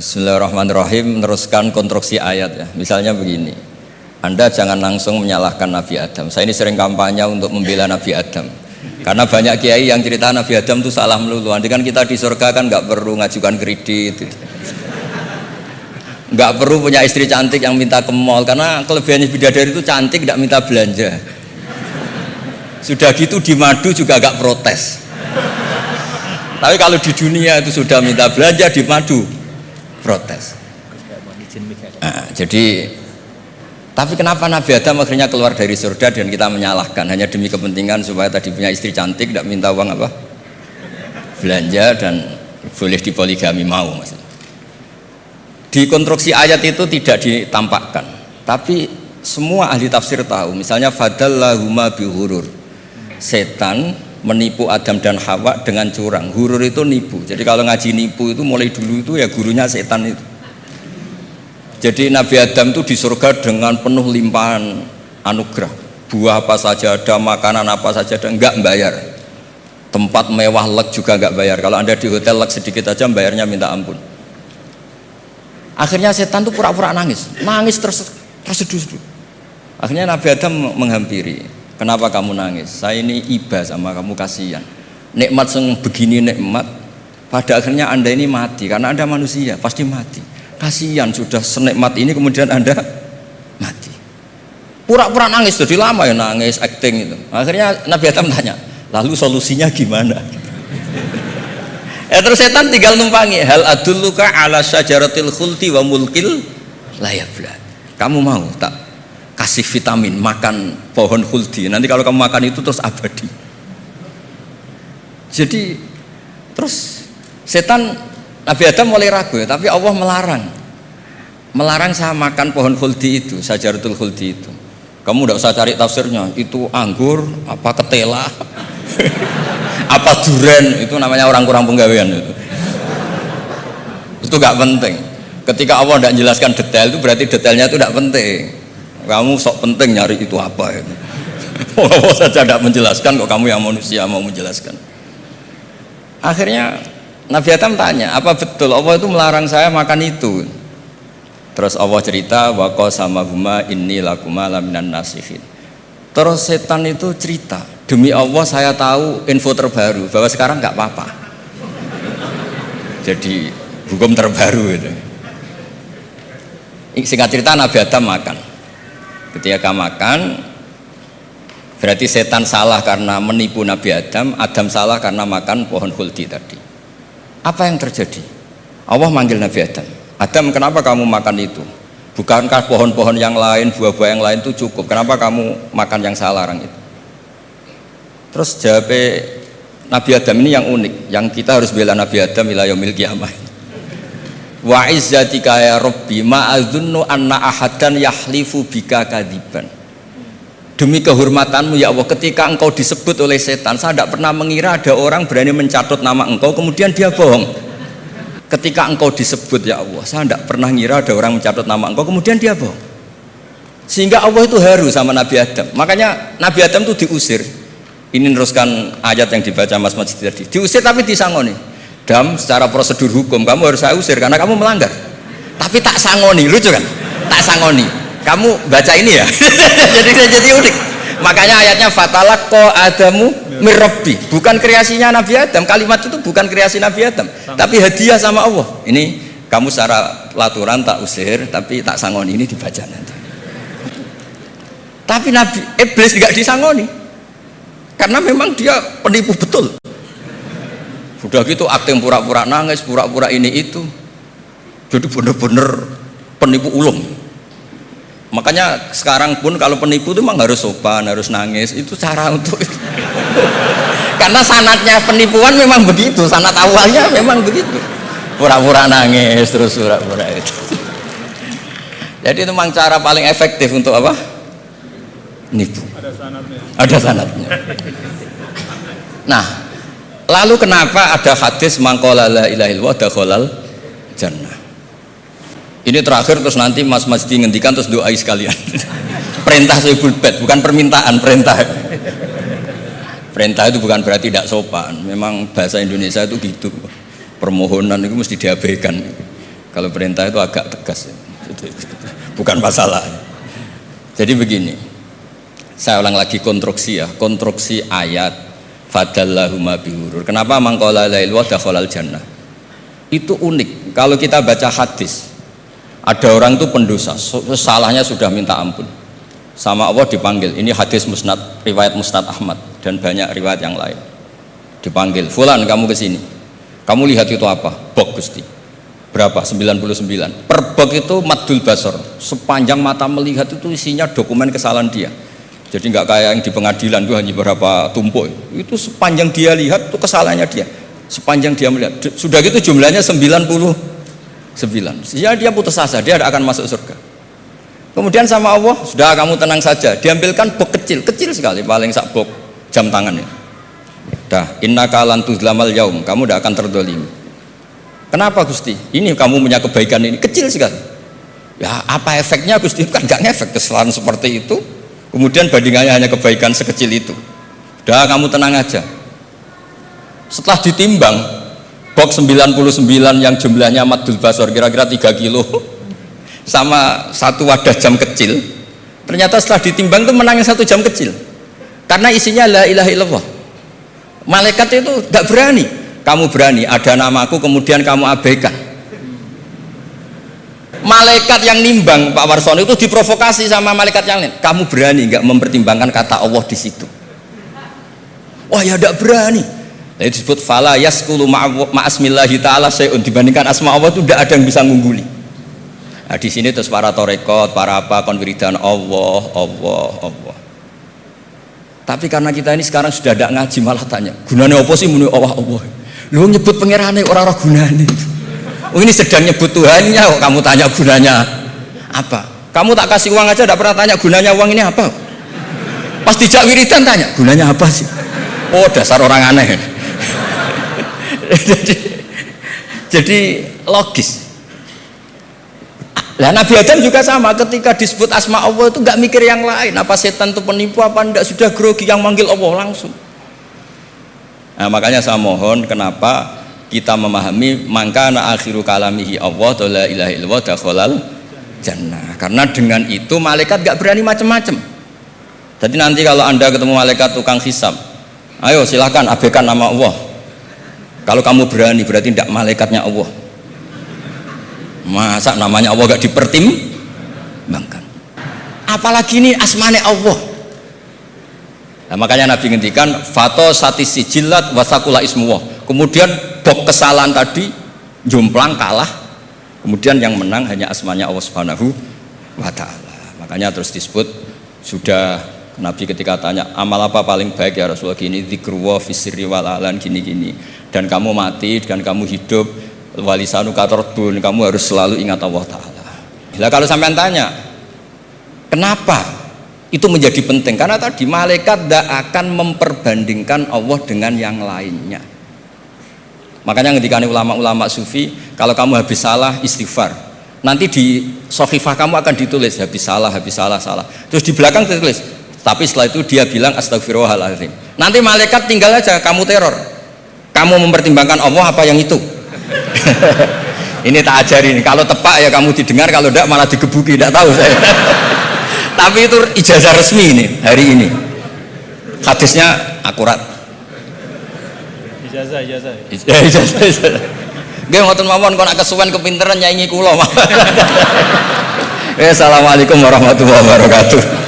Bismillahirrahmanirrahim. Meneruskan konstruksi ayat ya. Misalnya begini, Anda jangan langsung menyalahkan Nabi Adam. Saya ini sering kampanye untuk membela Nabi Adam, karena banyak kiai yang cerita Nabi Adam itu salah melulu. Nanti kan kita di surga kan nggak perlu ngajukan kredit, nggak perlu punya istri cantik yang minta ke mall, karena kelebihannya bidadari itu cantik, tidak minta belanja. Sudah gitu di madu juga nggak protes. Tapi kalau di dunia itu sudah minta belanja, di madu protes. Nah, jadi tapi kenapa Nabi Adam akhirnya keluar dari surga dan kita menyalahkan hanya demi kepentingan supaya tadi punya istri cantik, tidak minta uang apa belanja dan boleh dipoligami mau maksudnya. Di konstruksi ayat itu tidak ditampakkan, tapi semua ahli tafsir tahu. Misalnya fadallahuma bihurur, setan menipu Adam dan Hawa dengan curang. Hurur itu nipu. Jadi kalau ngaji nipu itu mulai dulu itu ya gurunya setan itu. Jadi Nabi Adam itu di surga dengan penuh limpahan anugerah. Buah apa saja ada, makanan apa saja ada, enggak bayar. Tempat mewah leg juga enggak bayar. Kalau Anda di hotel leg sedikit aja bayarnya minta ampun. Akhirnya setan itu pura-pura nangis terseduh-seduh. Akhirnya Nabi Adam menghampiri. Kenapa kamu nangis? Saya ini iba sama kamu, kasihan. Nikmat begini nikmat, pada akhirnya Anda ini mati karena Anda manusia, pasti mati. Kasihan sudah senikmat ini kemudian Anda mati. Pura-pura nangis, jadi lama ya nangis, acting itu. Akhirnya Nabi Adam tanya, lalu solusinya gimana? Terus setan tinggal numpangi. Hal adulluka ala syajaratil khuldi wa mulkil la yabla. Kamu mau tak kasih vitamin, makan pohon khuldi, nanti kalau kamu makan itu terus abadi. Jadi terus setan, Nabi Adam mulai ragu ya, tapi Allah melarang saya makan pohon khuldi itu, syajaratul khuldi itu. Kamu tidak usah cari tafsirnya, itu anggur apa ketela apa duren, itu namanya orang kurang penggawean itu gak penting. Ketika Allah tidak menjelaskan detail itu berarti detailnya itu tidak penting. Kamu sok penting nyari itu apa itu. Allah saja tidak menjelaskan, kok kamu yang manusia mau menjelaskan. Akhirnya Nabi Adam tanya, apa betul Allah itu melarang saya makan itu? Terus Allah cerita, wa qasamahuma inni lakuma laminan nasihin. Terus setan itu cerita, demi Allah saya tahu info terbaru bahwa sekarang nggak apa-apa. Jadi hukum terbaru itu. Singkat cerita Nabi Adam makan. Ketika makan berarti setan salah karena menipu Nabi Adam, Adam salah karena makan pohon khuldi tadi. Apa yang terjadi? Allah manggil Nabi Adam, Adam kenapa kamu makan itu? Bukankah pohon-pohon yang lain, buah-buah yang lain itu cukup? Kenapa kamu makan yang saya larang itu? Terus jawab Nabi Adam ini yang unik, yang kita harus bela Nabi Adam ila yaumil qiyamah. Wa izzatika ya Rabbi ma adzunnu anna ahadan yahlifu bika kadziban. Demi kehormatanmu ya Allah, ketika engkau disebut oleh setan, saya tidak pernah mengira ada orang berani mencatut nama engkau kemudian dia bohong. Ketika engkau disebut ya Allah, saya tidak pernah mengira ada orang mencatut nama engkau kemudian dia bohong. Sehingga Allah itu haru sama Nabi Adam. Makanya Nabi Adam itu diusir. Ini meneruskan ayat yang dibaca Mas Majid tadi. Diusir tapi disangoni. Dam, secara prosedur hukum kamu harus saya usir karena kamu melanggar. Tapi tak sangoni, lucu kan? Tak sangoni. Kamu baca ini ya. jadi unik. Makanya ayatnya fatalaqqa Adamu mir Rabbi. Bukan kreasinya Nabi Adam. Kalimat itu bukan kreasi Nabi Adam, tapi hadiah sama Allah. Ini kamu secara laturan tak usir, tapi tak sangoni, ini dibaca nanti. Tapi Nabi Iblis tidak disangoni. Karena memang dia penipu betul. Sudah gitu akting pura-pura nangis, pura-pura ini itu. Jadi benar-benar penipu ulung. Makanya sekarang pun kalau penipu itu memang harus sopan, harus nangis. Itu cara untuk itu. Karena sanatnya penipuan memang begitu, sanat awalnya memang begitu. Pura-pura nangis terus pura-pura itu. Jadi itu memang cara paling efektif untuk apa? Nipu. Ada sanatnya. Nah, lalu kenapa ada hadis mangqala la ilaha illallah dakhalal jannah? Ini terakhir terus nanti Mas Majdi ngendikan terus doai sekalian. Perintah Sohibul Bait, bukan permintaan, perintah. Perintah itu bukan berarti tidak sopan. Memang bahasa Indonesia itu gitu. Permohonan itu mesti diabaikan. Kalau perintah itu agak tegas, bukan masalah. Jadi begini, saya ulang lagi konstruksi ya, konstruksi ayat fadallahuma bihurur. Kenapa mangkola lail wa dakhalal jannah? Itu unik. Kalau kita baca hadis, ada orang itu pendosa, salahnya sudah minta ampun, sama Allah dipanggil. Ini hadis musnad, riwayat Musnad Ahmad dan banyak riwayat yang lain. Dipanggil, fulan kamu ke sini. Kamu lihat itu apa? Bok Gusti. Berapa? 99. Per bok itu maddul basor. Sepanjang mata melihat itu isinya dokumen kesalahan dia. Jadi nggak kayak yang di pengadilan itu hanya beberapa tumpuk. Itu sepanjang dia lihat itu kesalahannya dia. Sepanjang dia melihat. Sudah gitu jumlahnya 99. Ya dia putus asa, dia tidak akan masuk surga. Kemudian sama Allah, sudah kamu tenang saja. Diambilkan bok kecil, kecil sekali, paling sak bok jam tangan ya. Dah, innaka lan tuzlamal yaum, kamu tidak akan terdolimi. Kenapa Gusti? Ini kamu punya kebaikan ini kecil sekali. Ya apa efeknya Gusti? Kan nggak ngefek kesalahan seperti itu. Kemudian bandingannya hanya kebaikan sekecil itu. Dah kamu tenang aja. Setelah ditimbang, box 99 yang jumlahnya maddul basor kira-kira 3 kilo sama satu wadah jam kecil. Ternyata setelah ditimbang itu menangnya 1 jam kecil. Karena isinya la ilaha illallah. Malaikat itu nggak berani. Kamu berani, ada namaku kemudian kamu abaikan. Malaikat yang nimbang Pak Warsono itu diprovokasi sama malaikat yang lain. Kamu berani nggak mempertimbangkan kata Allah di situ? Wah ya tidak berani. Jadi disebut fala yaskulu ma'asmillahi ta'ala sayun, dibandingkan asma Allah itu tidak ada yang bisa ngungguli. Nah, di sini terus para torekot, para apa konwiridan Allah. Tapi karena kita ini sekarang sudah tidak ngaji malah tanya, gunanya apa sih muni Allah? Lu nyebut pangerane orang-orang gunanya. Oh ini sedang nyebut Tuhannya kok kamu tanya gunanya apa? Kamu tak kasih uang aja tidak pernah tanya gunanya uang ini apa? Pas dijak wiridan tanya gunanya apa sih? Oh dasar orang aneh. jadi logis. Lah Nabi Adam juga sama, ketika disebut asma Allah itu nggak mikir yang lain, apa setan itu penipu apa enggak, sudah grogi yang manggil Allah langsung. Nah, makanya saya mohon kenapa kita memahami mangkana akhiru kalamihi Allah la ilaha illallah dakhalal jannah. Karena dengan itu malaikat nggak berani macam-macam. Jadi nanti kalau Anda ketemu malaikat tukang hisab, ayo silakan abaikan nama Allah. Kalau kamu berani berarti tidak malaikatnya Allah. Masa namanya Allah gak dipertimbangkan? Apalagi ini asmane Allah. Nah, makanya Nabi ngendikan fato satisi jilat wasakula ismuwah. Kemudian bok kesalahan tadi jomplang kalah. Kemudian yang menang hanya asmanya Allah Subhanahu wa ta'ala. Makanya terus disebut, sudah Nabi ketika tanya amal apa paling baik ya Rasulullah, gini zikrullah fisirri wal alan gini-gini. Dan kamu mati dan kamu hidup walisanu katordun, kamu harus selalu ingat Allah Ta'ala. Nah, kalau sampean tanya kenapa itu menjadi penting, karena tadi malaikat tidak akan memperbandingkan Allah dengan yang lainnya. Makanya ketika ulama-ulama sufi, kalau kamu habis salah istighfar, nanti di sohifah kamu akan ditulis habis salah, terus di belakang ditulis tapi setelah itu dia bilang astagfirullahaladzim. Nanti malaikat tinggal aja kamu teror, kamu mempertimbangkan Allah apa yang itu. Ini tak ajarin, kalau tepak ya kamu didengar, kalau tidak malah digebuki, tidak tahu saya. Tapi itu ijazah resmi ini hari ini, hadisnya akurat. Ijazah. Nggih ngoten mawon, kok nak kesuwen kepinteran nyanyi kula. Assalamualaikum warahmatullahi wabarakatuh.